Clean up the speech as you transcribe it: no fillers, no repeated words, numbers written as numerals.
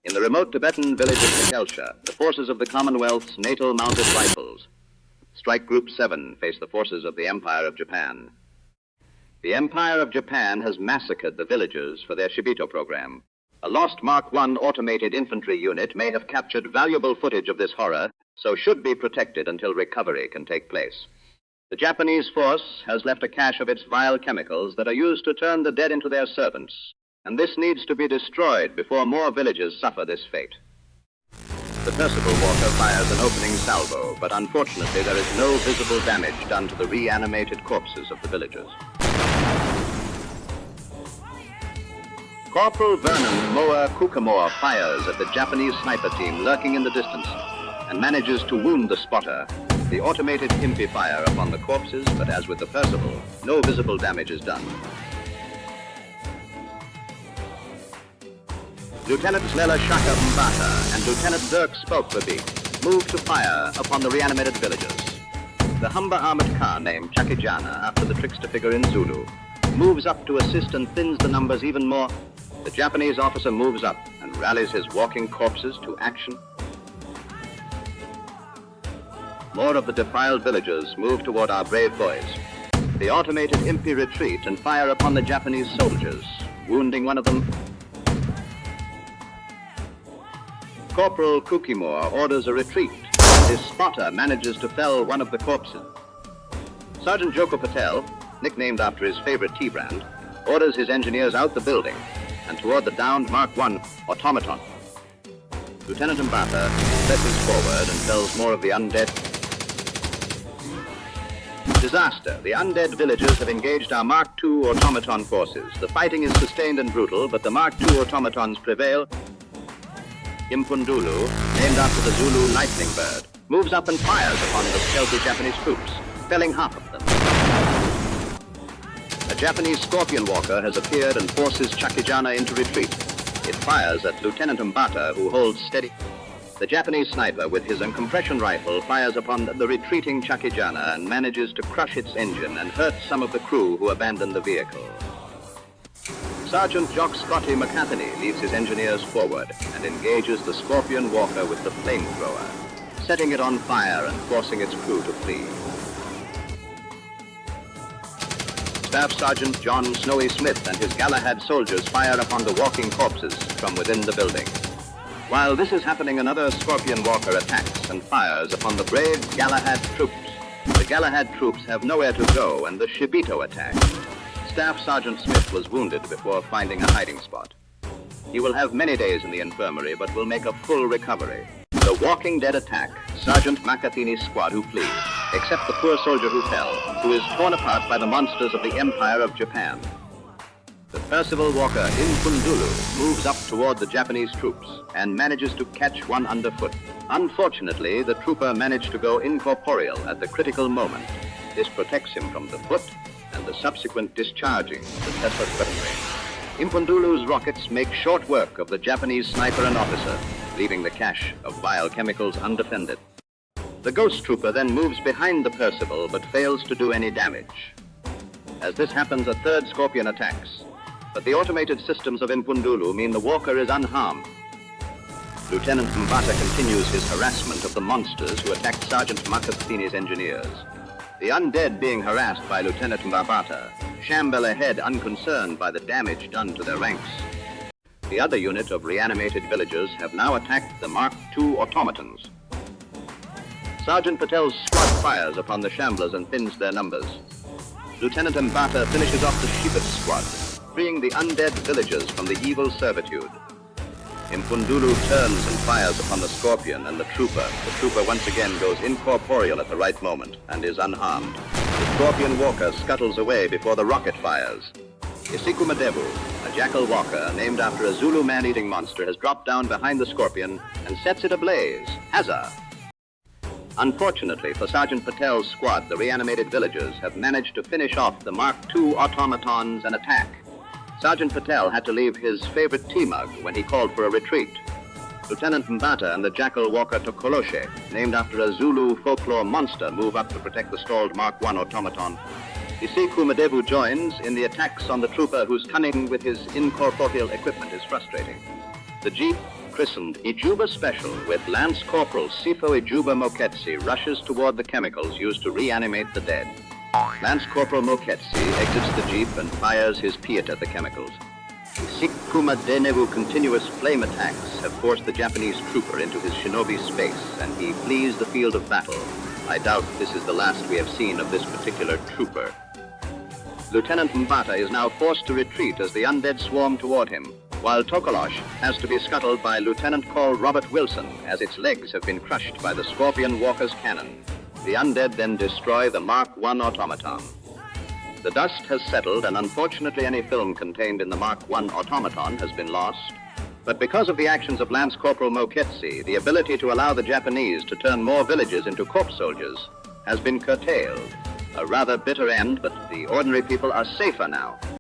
In the remote Tibetan village of Takelsha, the forces of the Commonwealth's NATO mounted rifles, Strike Group 7, face the forces of the Empire of Japan. The Empire of Japan has massacred the villagers for their Shibito program. A lost Mark I automated infantry unit may have captured valuable footage of this horror, so should be protected until recovery can take place. The Japanese force has left a cache of its vile chemicals that are used to turn the dead into their servants, and this needs to be destroyed before more villagers suffer this fate. The Percival Walker fires an opening salvo, but unfortunately there is no visible damage done to the reanimated corpses of the villagers. Corporal Vernon Moa Kukamore fires at the Japanese sniper team lurking in the distance and manages to wound the spotter. The automated Impi fire upon the corpses, but as with the Percival, no visible damage is done. Lieutenant Slela Shaka Mbata and Lieutenant Dirk Spokverbeek move to fire upon the reanimated villagers. The Humber armored car named Chakijana, after the trickster figure in Zulu, moves up to assist and thins the numbers even more. The Japanese officer moves up and rallies his walking corpses to action. More of the defiled villagers move toward our brave boys. The automated Impi retreat and fire upon the Japanese soldiers, wounding one of them. Corporal Kukimore orders a retreat. His spotter manages to fell one of the corpses. Sergeant Joko Patel, nicknamed after his favorite tea brand, orders his engineers out the building and toward the downed Mark I automaton. Lieutenant Mbata presses forward and fells more of the undead. Disaster. The undead villagers have engaged our Mark II automaton forces. The fighting is sustained and brutal, but the Mark II automatons prevail. Impundulu, named after the Zulu lightning bird, moves up and fires upon the stealthy Japanese troops, felling half of them. A Japanese scorpion walker has appeared and forces Chakijana into retreat. It fires at Lieutenant Mbata, who holds steady. The Japanese sniper, with his uncompression rifle, fires upon the retreating Chakijana and manages to crush its engine and hurt some of the crew who abandon the vehicle. Sergeant Jock Scotty McCathany leads his engineers forward and engages the Scorpion Walker with the flamethrower, setting it on fire and forcing its crew to flee. Staff Sergeant John Snowy Smith and his Galahad soldiers fire upon the walking corpses from within the building. While this is happening, another Scorpion Walker attacks and fires upon the brave Galahad troops. The Galahad troops have nowhere to go and the Shibito attack. Staff Sergeant Smith was wounded before finding a hiding spot. He will have many days in the infirmary, but will make a full recovery. The Walking Dead attack, Sergeant McCathany's squad who flees, except the poor soldier who fell, who is torn apart by the monsters of the Empire of Japan. The Percival Walker Impundulu moves up toward the Japanese troops and manages to catch one underfoot. Unfortunately, the trooper managed to go incorporeal at the critical moment. This protects him from the foot and the subsequent discharging of the Tesla's weaponry. Impundulu's rockets make short work of the Japanese sniper and officer, leaving the cache of vile chemicals undefended. The Ghost Trooper then moves behind the Percival but fails to do any damage. As this happens, a third Scorpion attacks, but the automated systems of Impundulu mean the Walker is unharmed. Lieutenant Mbata continues his harassment of the monsters who attacked Sergeant McCathany's engineers. The undead being harassed by Lieutenant Mbata shamble ahead unconcerned by the damage done to their ranks. The other unit of reanimated villagers have now attacked the Mark II automatons. Sergeant Patel's squad fires upon the shamblers and thins their numbers. Lieutenant Mbata finishes off the Shibit squad, freeing the undead villagers from the evil servitude. Impundulu turns and fires upon the Scorpion and the Trooper. The Trooper once again goes incorporeal at the right moment and is unharmed. The Scorpion Walker scuttles away before the rocket fires. Isiku Madebu, a jackal walker named after a Zulu man-eating monster, has dropped down behind the Scorpion and sets it ablaze. Hazza! Unfortunately for Sergeant Patel's squad, the reanimated villagers have managed to finish off the Mark II automatons and attack. Sergeant Patel had to leave his favorite tea mug when he called for a retreat. Lieutenant Mbata and the jackal walker Takelsha, named after a Zulu folklore monster, move up to protect the stalled Mark I automaton. Isiku Madebu joins in the attacks on the trooper whose cunning with his incorporeal equipment is frustrating. The Jeep christened Ijuba Special with Lance Corporal Sifo Ijuba Moketsi rushes toward the chemicals used to reanimate the dead. Lance Corporal Moketsi exits the jeep and fires his Piat at the chemicals. Sikuma Denevu continuous flame attacks have forced the Japanese trooper into his shinobi space, and he flees the field of battle. I doubt this is the last we have seen of this particular trooper. Lieutenant Mbata is now forced to retreat as the undead swarm toward him, while Takelsha has to be scuttled by Lieutenant Call Robert Wilson as its legs have been crushed by the Scorpion Walker's cannon. The undead then destroy the Mark I automaton. The dust has settled, and unfortunately any film contained in the Mark I automaton has been lost. But because of the actions of Lance Corporal Moketsi, the ability to allow the Japanese to turn more villages into corpse soldiers has been curtailed. A rather bitter end, but the ordinary people are safer now.